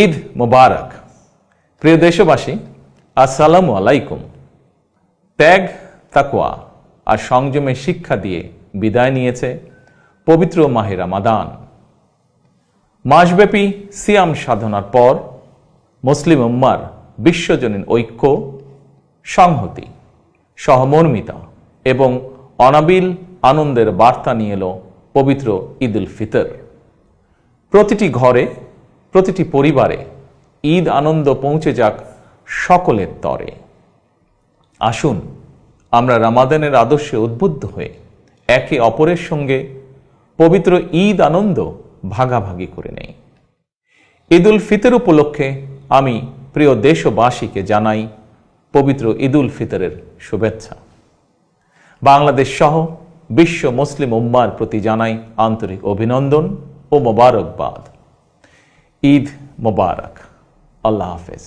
ঈদ মোবারক। প্রিয় দেশবাসী, আসসালামু আলাইকুম। ত্যাগ, তাকওয়া আর সংযমের শিক্ষা দিয়ে বিদায় নিয়েছে পবিত্র মাহে রমাদান। মাসব্যাপী সিয়াম সাধনার পর মুসলিম উম্মার বিশ্বজনীন ঐক্য, সংহতি, সহমর্মিতা এবং অনাবিল আনন্দের বার্তা নিয়ে এলো পবিত্র ঈদ উল ফিতর। প্রতিটি ঘরে, প্রতিটি পরিবারে ঈদ আনন্দ পৌঁছে যাক সকলের তরে। আসুন আমরা রমাদানের আদর্শে উদ্বুদ্ধ হয়ে একে অপরের সঙ্গে পবিত্র ঈদ আনন্দ ভাগাভাগি করে নেই। ঈদ উল ফিতর উপলক্ষে আমি প্রিয় দেশবাসীকে জানাই পবিত্র ঈদ উল ফিতরের শুভেচ্ছা। বাংলাদেশ সহ বিশ্ব মুসলিম উম্মার প্রতি জানাই আন্তরিক অভিনন্দন ও মোবারকবাদ। ঈদ মোবারক। আল্লাহ হাফেজ।